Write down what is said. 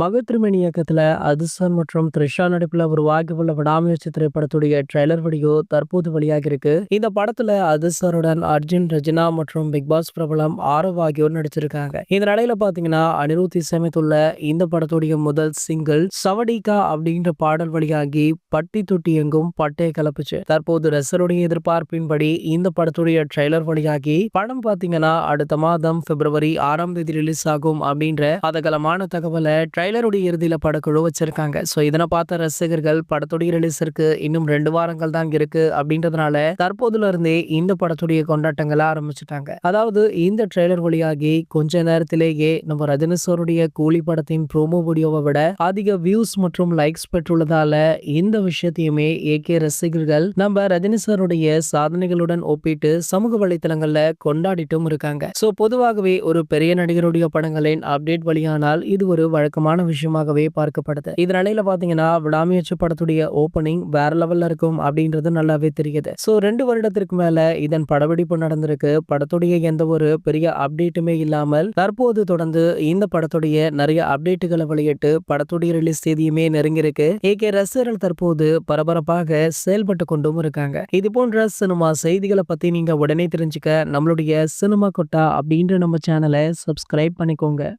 மகத்திருமணி இயக்கத்துல அதிர்ஷ்டன் மற்றும் த்ரிஷா நடிப்புல உருவாகியுள்ள விடாமுயற்சி திரைப்படத்துடைய ட்ரெய்லர் வீடியோ தற்போது வெளியாகி இருக்கு. இந்த படத்துல அதிர்ஷ்டருடன் அர்ஜுன், ரெஜினா மற்றும் பிக் பாஸ் பிரபலம் ஆரவ் ஆகியோர் நடிச்சிருக்காங்க. இந்த நிலையில பாத்தீங்கன்னா அனிருத் இசையமைத்துள்ள இந்த படத்துடைய முதல் சிங்கிள் சவடிகா அப்படின்ற பாடல் வெளியாகி பட்டி தொட்டி எங்கும் பட்டையை கிளப்புச்சு. தற்போது ரசிகருடைய எதிர்பார்ப்பின்படி இந்த படத்துடைய ட்ரெய்லர் வெளியாகி படம் பாத்தீங்கன்னா அடுத்த மாதம் பிப்ரவரி 6ஆம் தேதி ரிலீஸ் ஆகும் அப்படின்ற அதகலமான தகவலை ட்ரைலருடைய இறுதியில படக்குழு வச்சிருக்காங்க. சோ இதனை பார்த்த ரசிகர்கள் படத்துடைய ரிலீஸிற்கு இன்னும் 2 வாரங்கள் தான் இருக்கு அப்படின்றதுனால தற்போதுல இருந்தே இந்த படத்துடைய கொண்டாட்டங்களை ஆரம்பிச்சுட்டாங்க. அதாவது இந்த ட்ரெய்லர் வழியாகி கொஞ்ச நேரத்திலேயே நம்ம ரஜினி சாருடைய கூலி படத்தின் ப்ரோமோ வீடியோவை விட அதிக வியூஸ் மற்றும் லைக்ஸ் பெற்றுள்ளதால இந்த விஷயத்தையுமே ஏகே ரசிகர்கள் நம்ம ரஜினி சாருடைய சாதனைகளுடன் ஒப்பிட்டு சமூக வலைத்தளங்கள்ல கொண்டாடிட்டும் இருக்காங்க. சோ பொதுவாகவே ஒரு பெரிய நடிகருடைய படங்களின் அப்டேட் வெளியானால் இது ஒரு வழக்கமான விஷயமாகவே பார்க்கப்படுது. இதனால பாத்தீங்கன்னா விடாமுயற்சி படத்துடைய ஓபனிங் வேற லெவல்ல இருக்கும் அப்படின்றது நல்லாவே தெரியுது. சோ 2 வருடத்திற்கு மேல இதன் படப்பிடிப்பு நடந்திருக்கு. படத்துடைய எந்த ஒரு பெரிய அப்டேட்டுமே இல்லாமல் தற்போது தொடர்ந்து இந்த படத்துடைய நிறைய அப்டேட்டுகளை வெளியிட்டு படத்துடைய ரிலீஸ் தேதியுமே நெருங்கியிருக்கு. ஏகே ரசிகர்கள் தற்போது பரபரப்பாக செயல்பட்டு கொண்டும் இருக்காங்க. இது போன்ற சினிமா செய்திகளை பத்தி நீங்க உடனே தெரிஞ்சுக்க நம்மளுடைய சினிமா கொட்டா அப்படின்ற நம்ம சேனலை சப்ஸ்கிரைப் பண்ணிக்கோங்க.